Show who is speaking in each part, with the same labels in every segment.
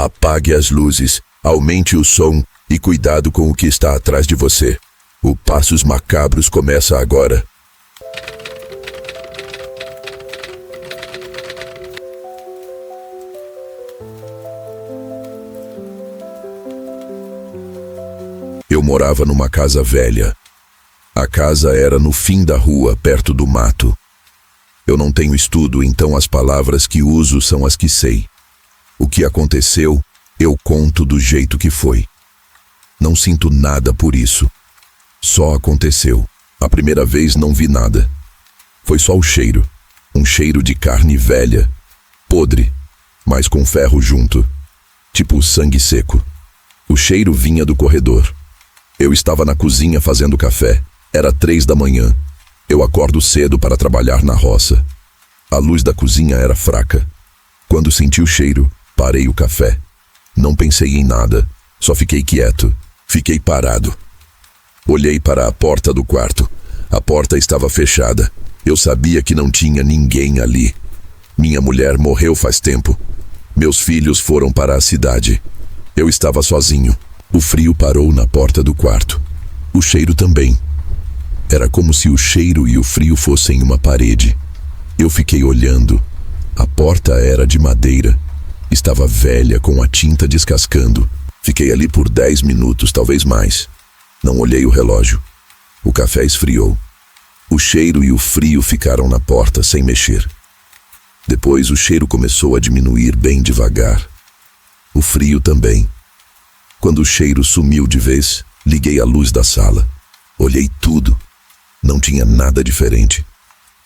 Speaker 1: Apague as luzes, aumente o som e cuidado com o que está atrás de você. O Passos Macabros começa agora. Eu morava numa casa velha. A casa era no fim da rua, perto do mato. Eu não tenho estudo, então as palavras que uso são as que sei. O que aconteceu, eu conto do jeito que foi. Não sinto nada por isso. Só aconteceu. A primeira vez não vi nada. Foi só o cheiro. Um cheiro de carne velha, podre, mas com ferro junto. Tipo sangue seco. O cheiro vinha do corredor. Eu estava na cozinha fazendo café. Era 3 da manhã. Eu acordo cedo para trabalhar na roça. A luz da cozinha era fraca. Quando senti o cheiro, parei o café. Não pensei em nada. Só fiquei quieto. Fiquei parado. Olhei para a porta do quarto. A porta estava fechada. Eu sabia que não tinha ninguém ali. Minha mulher morreu faz tempo. Meus filhos foram para a cidade. Eu estava sozinho. O frio parou na porta do quarto. O cheiro também. Era como se o cheiro e o frio fossem uma parede. Eu fiquei olhando. A porta era de madeira. Estava velha, com a tinta descascando. Fiquei ali por 10 minutos, talvez mais. Não olhei o relógio. O café esfriou. O cheiro e o frio ficaram na porta, sem mexer. Depois o cheiro começou a diminuir bem devagar. O frio também. Quando o cheiro sumiu de vez, liguei a luz da sala. Olhei tudo. Não tinha nada diferente.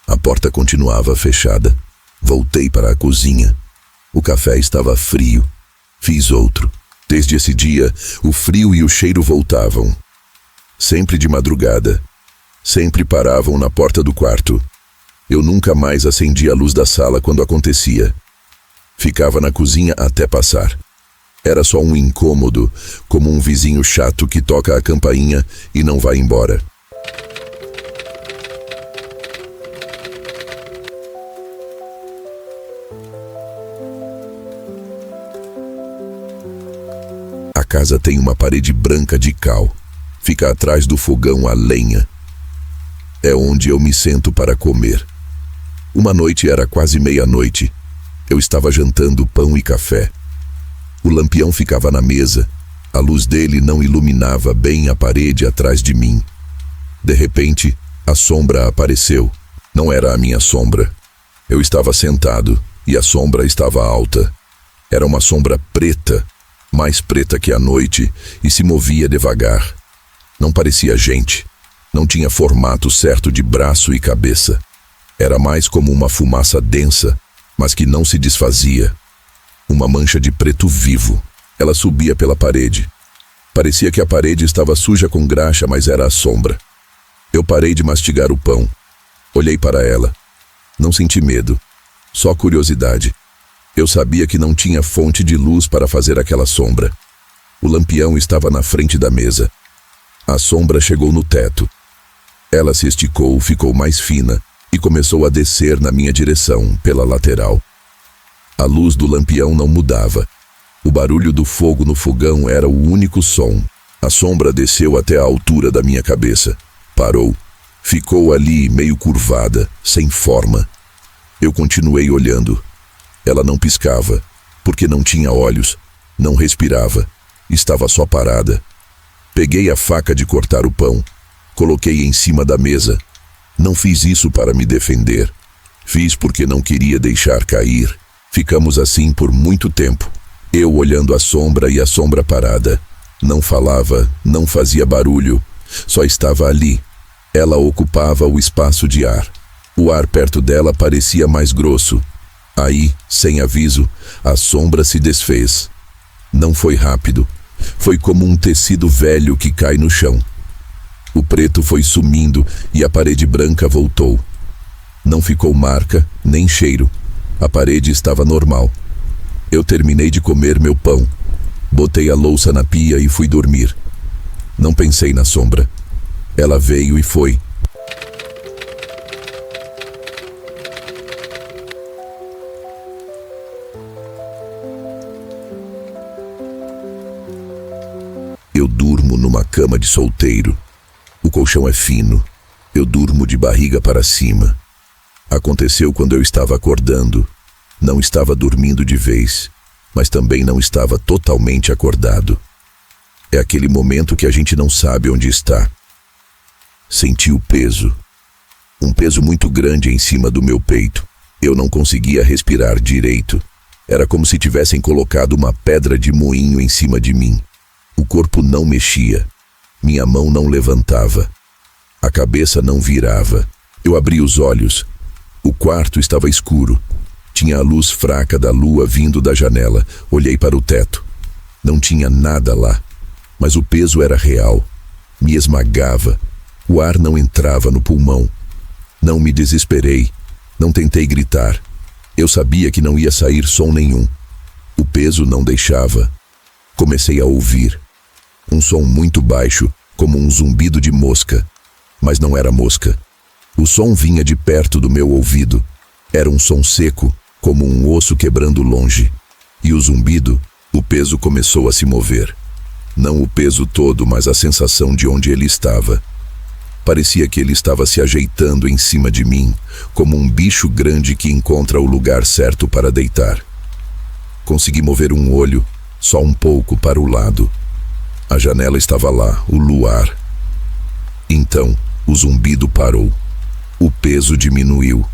Speaker 1: A porta continuava fechada. Voltei para a cozinha. O café estava frio. Fiz outro. Desde esse dia, o frio e o cheiro voltavam. Sempre de madrugada. Sempre paravam na porta do quarto. Eu nunca mais acendi a luz da sala quando acontecia. Ficava na cozinha até passar. Era só um incômodo, como um vizinho chato que toca a campainha e não vai embora. A casa tem uma parede branca de cal. Fica atrás do fogão a lenha. É onde eu me sento para comer. Uma noite era quase meia-noite. Eu estava jantando pão e café. O lampião ficava na mesa. A luz dele não iluminava bem a parede atrás de mim. De repente, a sombra apareceu. Não era a minha sombra. Eu estava sentado e a sombra estava alta. Era uma sombra preta, mais preta que a noite, e se movia devagar. Não parecia gente. Não tinha formato certo de braço e cabeça. Era mais como uma fumaça densa, mas que não se desfazia. Uma mancha de preto vivo. Ela subia pela parede. Parecia que a parede estava suja com graxa, mas era a sombra. Eu parei de mastigar o pão. Olhei para ela. Não senti medo, só curiosidade. Eu sabia que não tinha fonte de luz para fazer aquela sombra. O lampião estava na frente da mesa. A sombra chegou no teto. Ela se esticou, ficou mais fina e começou a descer na minha direção, pela lateral. A luz do lampião não mudava. O barulho do fogo no fogão era o único som. A sombra desceu até a altura da minha cabeça. Parou. Ficou ali, meio curvada, sem forma. Eu continuei olhando. Ela não piscava, porque não tinha olhos. Não respirava. Estava só parada. Peguei a faca de cortar o pão. Coloquei em cima da mesa. Não fiz isso para me defender. Fiz porque não queria deixar cair. Ficamos assim por muito tempo. Eu olhando a sombra e a sombra parada. Não falava, não fazia barulho. Só estava ali. Ela ocupava o espaço de ar. O ar perto dela parecia mais grosso. Aí, sem aviso, a sombra se desfez. Não foi rápido. Foi como um tecido velho que cai no chão. O preto foi sumindo e a parede branca voltou. Não ficou marca, nem cheiro. A parede estava normal. Eu terminei de comer meu pão. Botei a louça na pia e fui dormir. Não pensei na sombra. Ela veio e foi. Eu durmo numa cama de solteiro. O colchão é fino. Eu durmo de barriga para cima. Aconteceu quando eu estava acordando. Não estava dormindo de vez, mas também não estava totalmente acordado. É aquele momento que a gente não sabe onde está. Senti o peso. Um peso muito grande em cima do meu peito. Eu não conseguia respirar direito. Era como se tivessem colocado uma pedra de moinho em cima de mim. O corpo não mexia. Minha mão não levantava. A cabeça não virava. Eu abri os olhos. O quarto estava escuro. Tinha a luz fraca da lua vindo da janela. Olhei para o teto. Não tinha nada lá. Mas o peso era real. Me esmagava. O ar não entrava no pulmão. Não me desesperei. Não tentei gritar. Eu sabia que não ia sair som nenhum. O peso não deixava. Comecei a ouvir. Um som muito baixo, como um zumbido de mosca. Mas não era mosca. O som vinha de perto do meu ouvido. Era um som seco, como um osso quebrando longe. E o zumbido, o peso começou a se mover. Não o peso todo, mas a sensação de onde ele estava. Parecia que ele estava se ajeitando em cima de mim, como um bicho grande que encontra o lugar certo para deitar. Consegui mover um olho, só um pouco para o lado. A janela estava lá, o luar. Então, o zumbido parou. O peso diminuiu.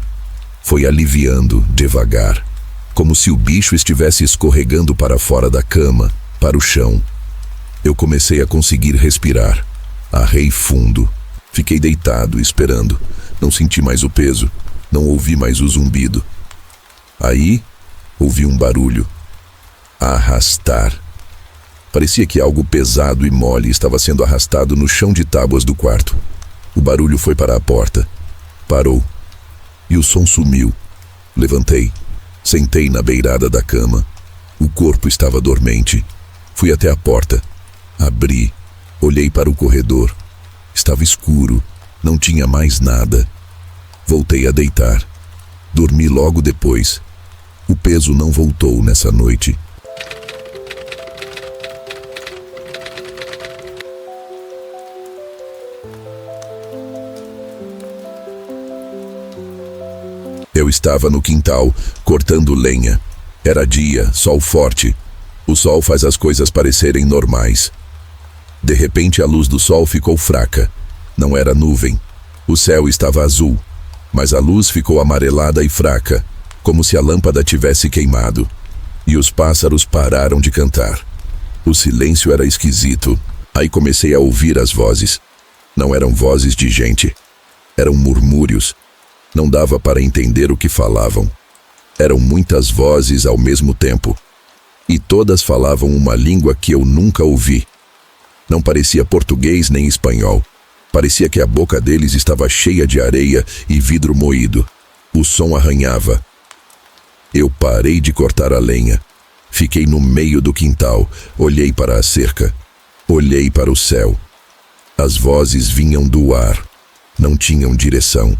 Speaker 1: Foi aliviando, devagar, como se o bicho estivesse escorregando para fora da cama, para o chão. Eu comecei a conseguir respirar. Arrei fundo. Fiquei deitado, esperando. Não senti mais o peso. Não ouvi mais o zumbido. Aí, ouvi um barulho. Arrastar. Parecia que algo pesado e mole estava sendo arrastado no chão de tábuas do quarto. O barulho foi para a porta. Parou. E o som sumiu. Levantei. Sentei na beirada da cama. O corpo estava dormente. Fui até a porta. Abri. Olhei para o corredor. Estava escuro. Não tinha mais nada. Voltei a deitar. Dormi logo depois. O peso não voltou nessa noite. Eu estava no quintal, cortando lenha. Era dia, sol forte. O sol faz as coisas parecerem normais. De repente a luz do sol ficou fraca. Não era nuvem. O céu estava azul, mas a luz ficou amarelada e fraca, como se a lâmpada tivesse queimado. E os pássaros pararam de cantar. O silêncio era esquisito. Aí comecei a ouvir as vozes. Não eram vozes de gente. Eram murmúrios. Não dava para entender o que falavam. Eram muitas vozes ao mesmo tempo. E todas falavam uma língua que eu nunca ouvi. Não parecia português nem espanhol. Parecia que a boca deles estava cheia de areia e vidro moído. O som arranhava. Eu parei de cortar a lenha. Fiquei no meio do quintal. Olhei para a cerca. Olhei para o céu. As vozes vinham do ar. Não tinham direção.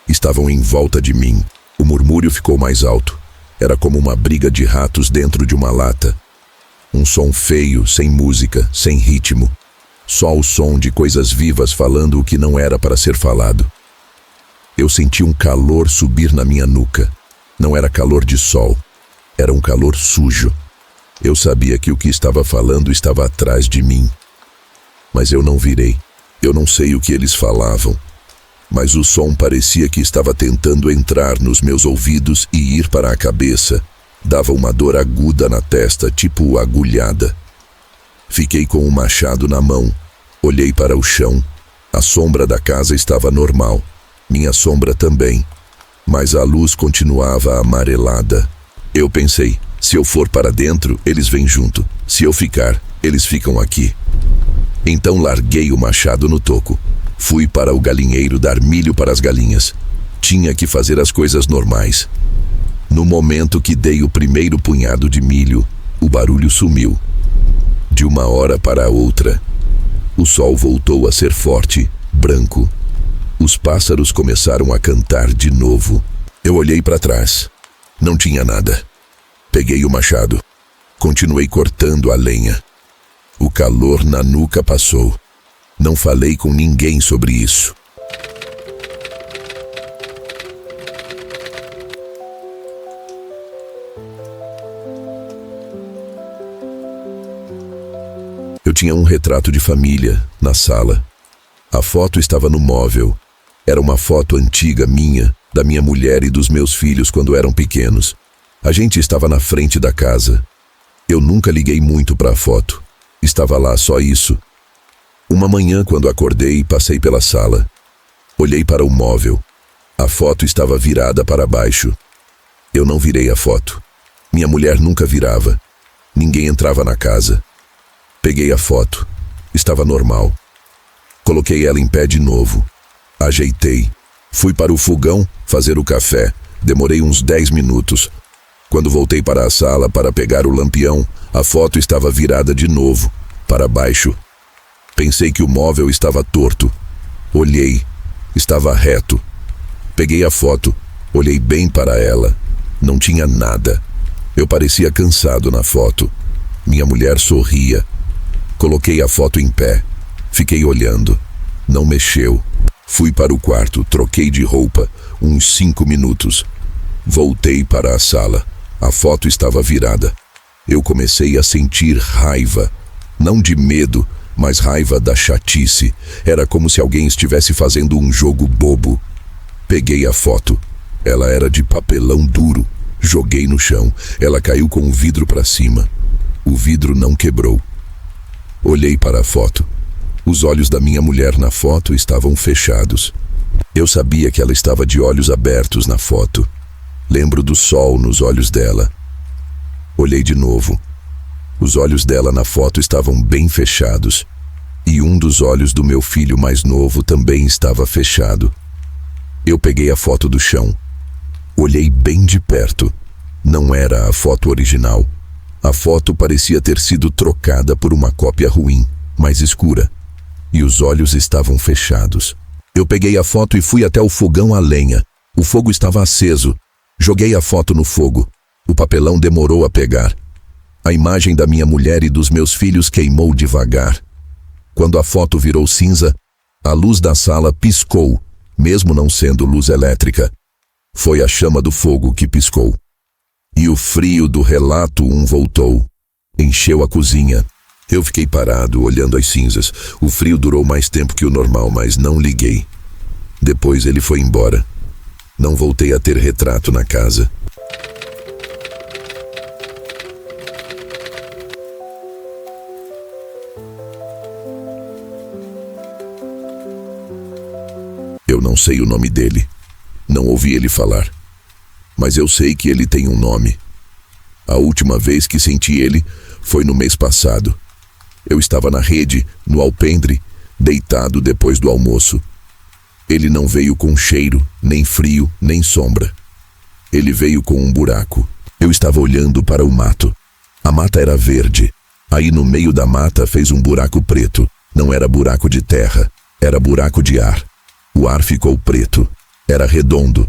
Speaker 1: Estavam em volta de mim. O murmúrio ficou mais alto. Era como uma briga de ratos dentro de uma lata. Um som feio, sem música, sem ritmo. Só o som de coisas vivas falando o que não era para ser falado. Eu senti um calor subir na minha nuca. Não era calor de sol. Era um calor sujo. Eu sabia que o que estava falando estava atrás de mim. Mas eu não virei. Eu não sei o que eles falavam. Mas o som parecia que estava tentando entrar nos meus ouvidos e ir para a cabeça. Dava uma dor aguda na testa, tipo agulhada. Fiquei com o machado na mão. Olhei para o chão. A sombra da casa estava normal. Minha sombra também. Mas a luz continuava amarelada. Eu pensei, se eu for para dentro, eles vêm junto. Se eu ficar, eles ficam aqui. Então larguei o machado no toco. Fui para o galinheiro dar milho para as galinhas. Tinha que fazer as coisas normais. No momento que dei o primeiro punhado de milho, o barulho sumiu. De uma hora para a outra, o sol voltou a ser forte, branco. Os pássaros começaram a cantar de novo. Eu olhei para trás. Não tinha nada. Peguei o machado. Continuei cortando a lenha. O calor na nuca passou. Não falei com ninguém sobre isso. Eu tinha um retrato de família na sala. A foto estava no móvel. Era uma foto antiga minha, da minha mulher e dos meus filhos quando eram pequenos. A gente estava na frente da casa. Eu nunca liguei muito para a foto. Estava lá só isso. Uma manhã, quando acordei, passei pela sala. Olhei para o móvel. A foto estava virada para baixo. Eu não virei a foto. Minha mulher nunca virava. Ninguém entrava na casa. Peguei a foto. Estava normal. Coloquei ela em pé de novo. Ajeitei. Fui para o fogão fazer o café. Demorei uns 10 minutos. Quando voltei para a sala para pegar o lampião, a foto estava virada de novo, para baixo. Pensei que o móvel estava torto. Olhei. Estava reto. Peguei a foto. Olhei bem para ela. Não tinha nada. Eu parecia cansado na foto. Minha mulher sorria. Coloquei a foto em pé. Fiquei olhando. Não mexeu. Fui para o quarto, troquei de roupa, uns 5 minutos. Voltei para a sala. A foto estava virada. Eu comecei a sentir raiva. Não de medo, mas raiva da chatice. Era como se alguém estivesse fazendo um jogo bobo. Peguei a foto. Ela era de papelão duro. Joguei no chão. Ela caiu com o vidro para cima. O vidro não quebrou. Olhei para a foto. Os olhos da minha mulher na foto estavam fechados. Eu sabia que ela estava de olhos abertos na foto. Lembro do sol nos olhos dela. Olhei de novo. Os olhos dela na foto estavam bem fechados. E um dos olhos do meu filho mais novo também estava fechado. Eu peguei a foto do chão. Olhei bem de perto. Não era a foto original. A foto parecia ter sido trocada por uma cópia ruim, mais escura. E os olhos estavam fechados. Eu peguei a foto e fui até o fogão a lenha. O fogo estava aceso. Joguei a foto no fogo. O papelão demorou a pegar. A imagem da minha mulher e dos meus filhos queimou devagar. Quando a foto virou cinza, a luz da sala piscou, mesmo não sendo luz elétrica. Foi a chama do fogo que piscou. E o frio do relato voltou. Encheu a cozinha. Eu fiquei parado, olhando as cinzas. O frio durou mais tempo que o normal, mas não liguei. Depois ele foi embora. Não voltei a ter retrato na casa. Eu não sei o nome dele. Não ouvi ele falar. Mas eu sei que ele tem um nome. A última vez que senti ele foi no mês passado. Eu estava na rede, no alpendre, deitado depois do almoço. Ele não veio com cheiro, nem frio, nem sombra. Ele veio com um buraco. Eu estava olhando para o mato. A mata era verde. Aí no meio da mata fez um buraco preto. Não era buraco de terra, era buraco de ar. O ar ficou preto. Era redondo.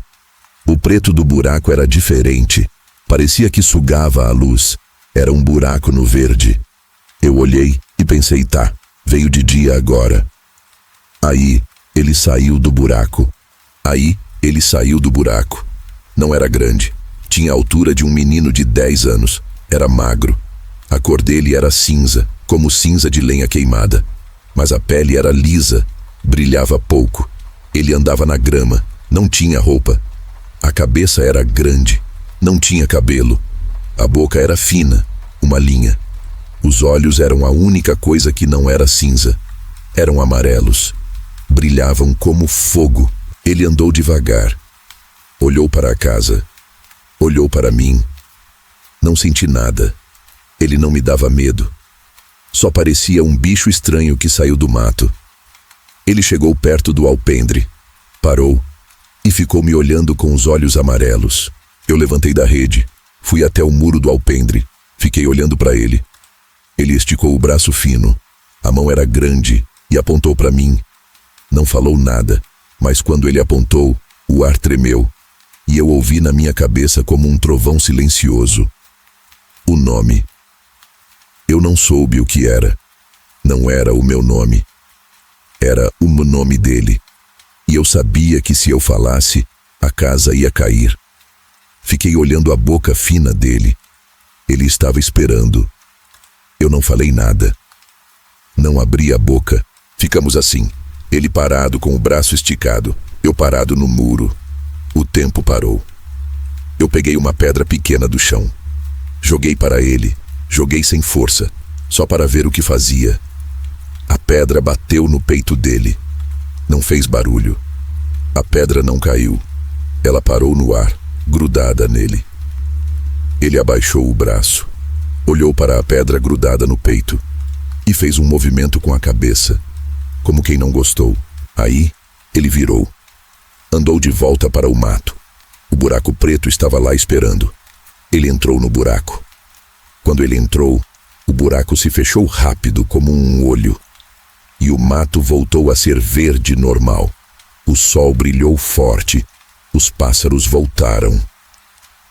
Speaker 1: O preto do buraco era diferente. Parecia que sugava a luz. Era um buraco no verde. Eu olhei e pensei, tá, veio de dia agora. Aí, ele saiu do buraco. Não era grande. Tinha a altura de um menino de 10 anos. Era magro. A cor dele era cinza, como cinza de lenha queimada. Mas a pele era lisa, brilhava pouco. Ele andava na grama, não tinha roupa. A cabeça era grande, não tinha cabelo. A boca era fina, uma linha. Os olhos eram a única coisa que não era cinza. Eram amarelos. Brilhavam como fogo. Ele andou devagar. Olhou para a casa. Olhou para mim. Não senti nada. Ele não me dava medo. Só parecia um bicho estranho que saiu do mato. Ele chegou perto do alpendre. Parou e ficou me olhando com os olhos amarelos. Eu levantei da rede. Fui até o muro do alpendre. Fiquei olhando para ele. Ele esticou o braço fino. A mão era grande e apontou para mim. Não falou nada, mas quando ele apontou, o ar tremeu. E eu ouvi na minha cabeça como um trovão silencioso. O nome. Eu não soube o que era. Não era o meu nome. Era o nome dele. E eu sabia que se eu falasse, a casa ia cair. Fiquei olhando a boca fina dele. Ele estava esperando. Eu não falei nada. Não abri a boca. Ficamos assim. Ele parado com o braço esticado. Eu parado no muro. O tempo parou. Eu peguei uma pedra pequena do chão. Joguei para ele. Joguei sem força, só para ver o que fazia. A pedra bateu no peito dele. Não fez barulho. A pedra não caiu. Ela parou no ar, grudada nele. Ele abaixou o braço, olhou para a pedra grudada no peito e fez um movimento com a cabeça, como quem não gostou. Aí, ele virou. Andou de volta para o mato. O buraco preto estava lá esperando. Ele entrou no buraco. Quando ele entrou, o buraco se fechou rápido como um olho. E o mato voltou a ser verde normal. O sol brilhou forte. Os pássaros voltaram.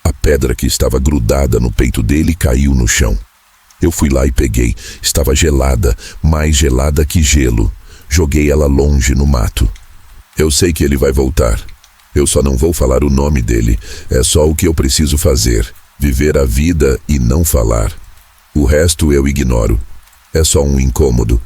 Speaker 1: A pedra que estava grudada no peito dele caiu no chão. Eu fui lá e peguei. Estava gelada, mais gelada que gelo. Joguei ela longe no mato. Eu sei que ele vai voltar. Eu só não vou falar o nome dele. É só o que eu preciso fazer. Viver a vida e não falar. O resto eu ignoro. É só um incômodo.